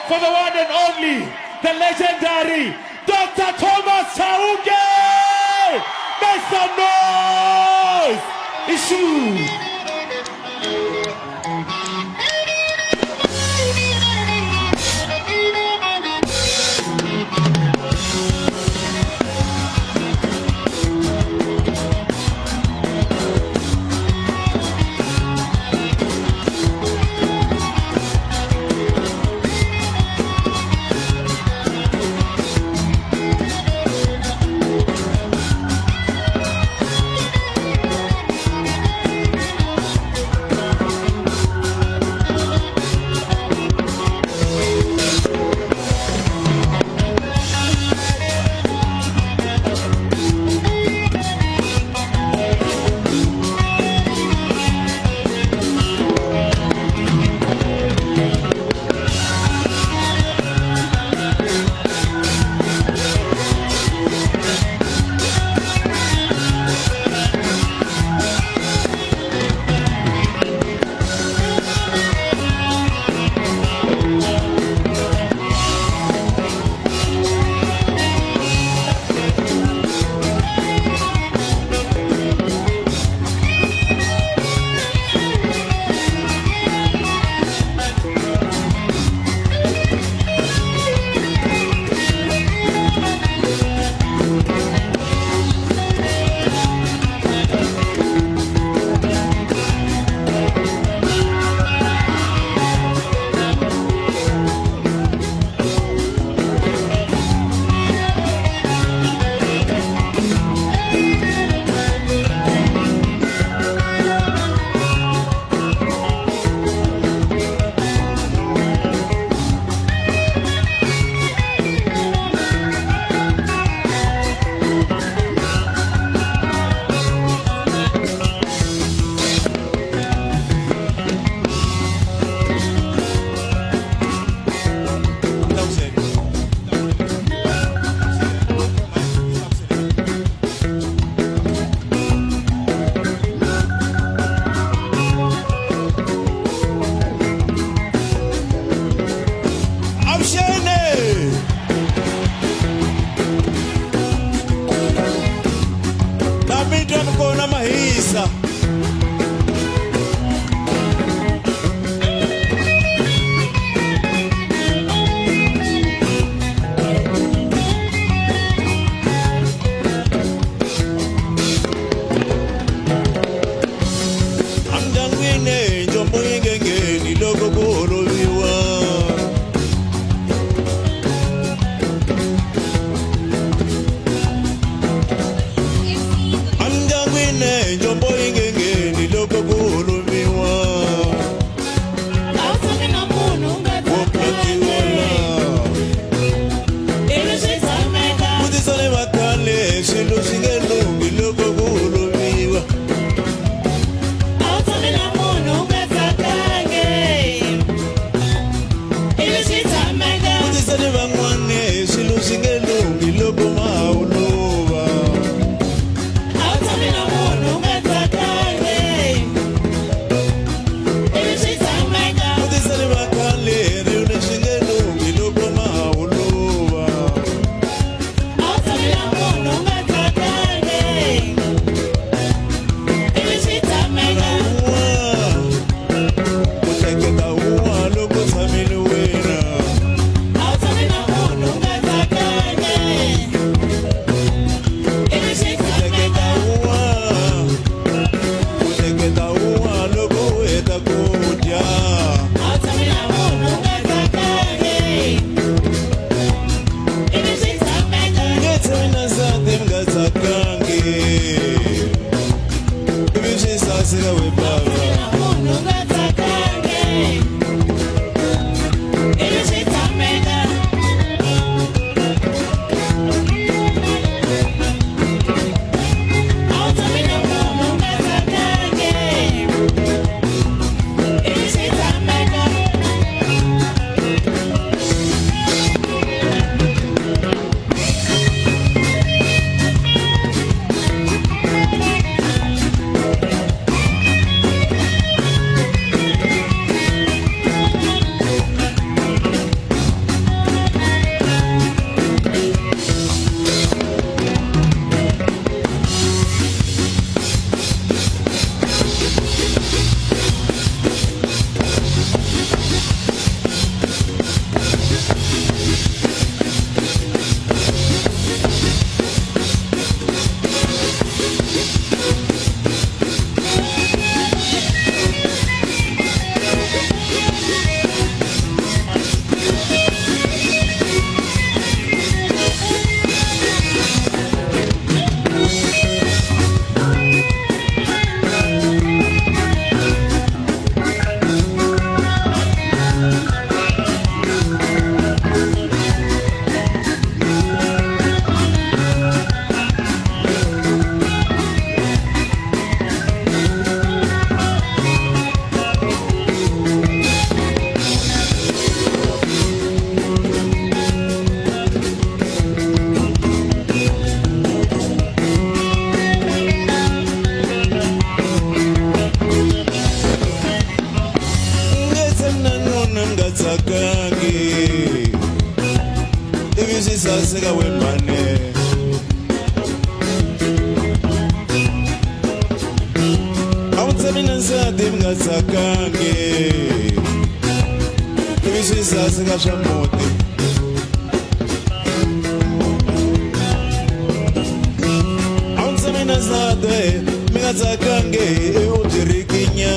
for the one and only, the legendary Dr. Thomas Chauke! Make some noise! Issue! mingatsakangi ivi swisaseka wemane awutsamina nsati mingatsakangi ivi swisaseka swa muti awutsamina nsati mingatsakangi utirikinya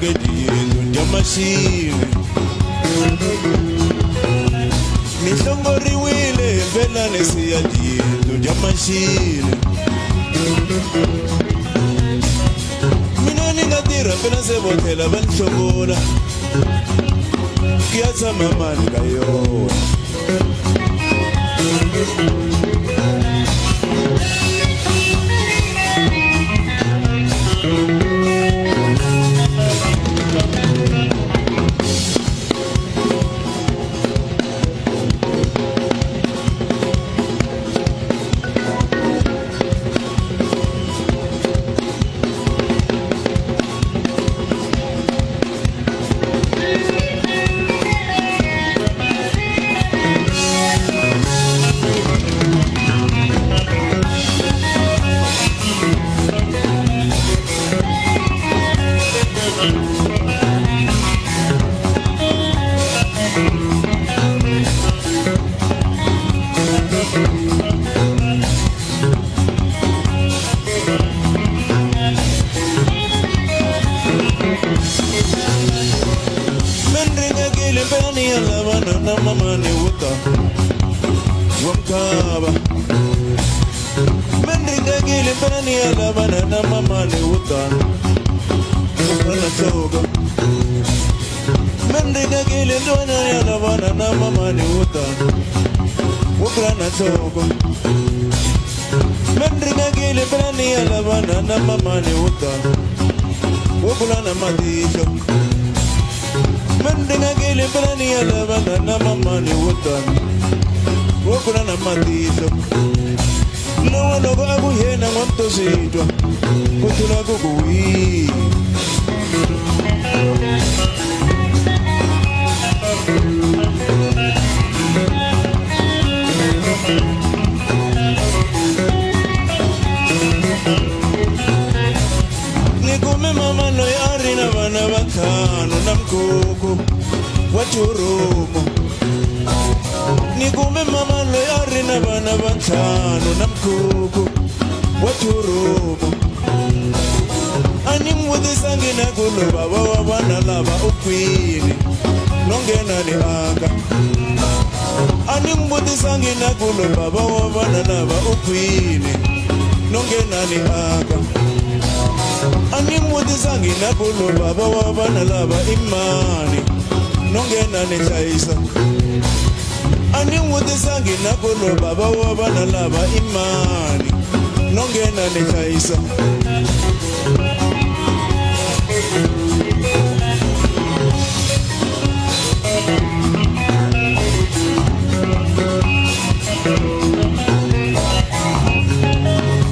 ke diyindlu ndiyamashini nihlongoriwile mpela nesiya diyindlu ndiyamashini mina ni nga tirha mpela se bothela va nihlongola ya tshama mani ka yona Mama wuta wamkaba mendinga gili pani ala banana mama ni wuta wala toga mendinga gili dona ala banana mama ni wuta wala toga mendinga gili pani ala banana mama ni wuta wala madisho mendinga gili pani ala banana mama ni wuta wala madisho no logo abu yena ngwanto sitwa kuthula kukuyi nikume mama no yari na bana bathano namkhokho wathurumo nikume mama no yari na bana bathano namkhokho wathurumo animudisa ngina kulo baba wabana laba ukwini nongena ni anga animudisa ngina kulo baba wabana laba ukwini nongena ni anga animudisa ngina kulo baba wabana laba imani nongena ni chaisa animudisa ngina kulo baba wabana laba imani nongena ni chaisa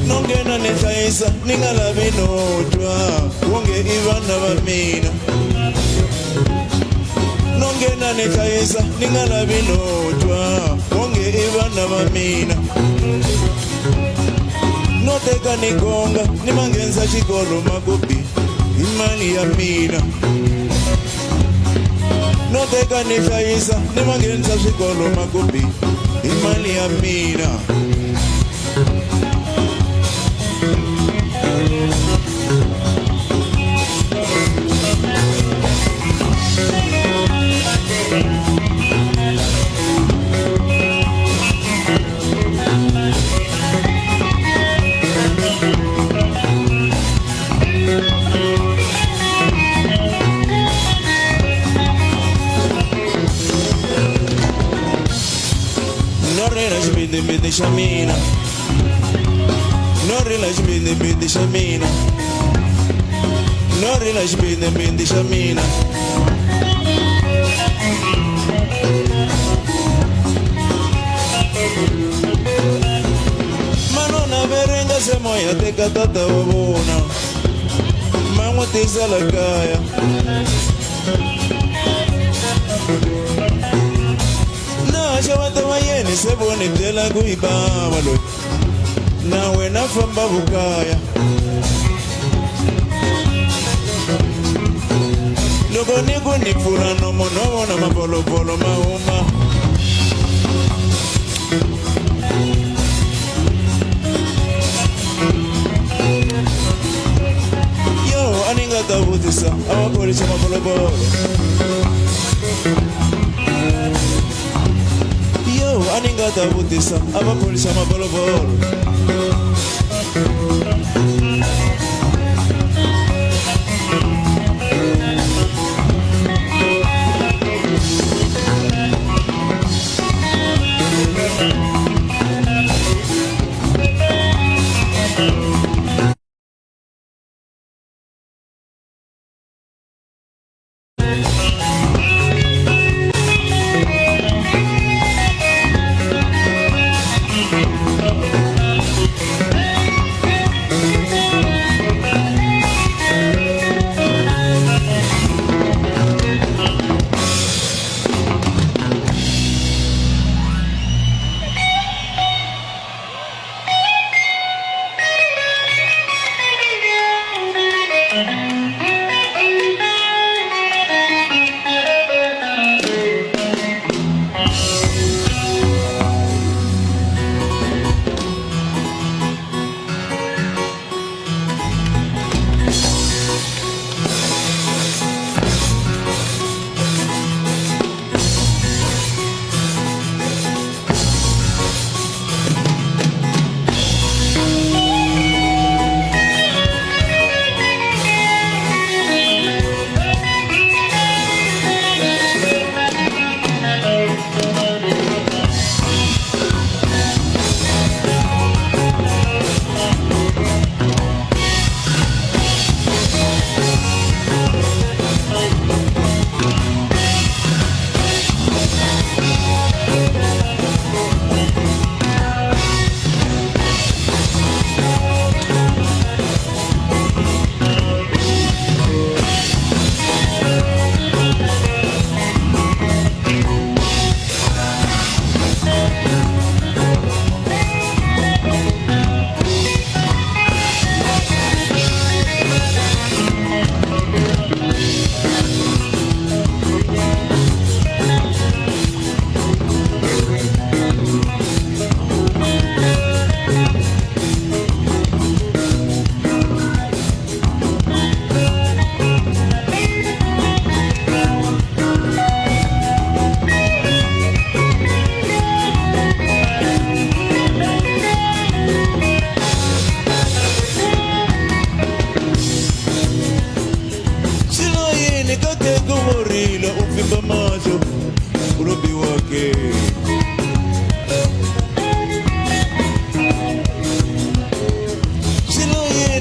nongena ni chaisa ningalabi nodwa wonge ivana bamina nongena ni chaisa ningalabi nodwa wonge ivana bamina noteka nigonga nimangenza xikolo makubi imali ya mina noteka ni hlayisa nimangenza xikolo makubi imali ya mina Bidi shamina no relax bidi shamina no relax bidi shamina mano na berenga se moya te katata wabona mango te salakaya Shawata mayeni sebone tela kuibaba lo nawe nafamba bukaya loko niku nipfura nomo na mabolobolo mauma yo aningata buti vutisa amapolisa mabolobolo. Yo aningata vutisa amapolisa mabolobolo.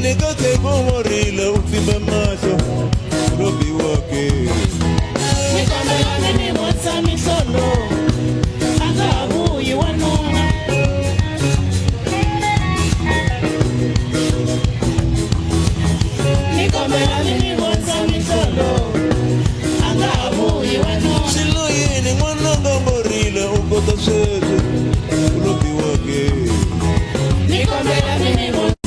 Nigate kumorila ufimba macho robi wake. Nikomela nini mwata misolo anga huyi wanona. Nikomela nini mwata misolo anga huyi wanona. Silo yini mwananga morila ukota sete robi wake. Nikomela nini mwata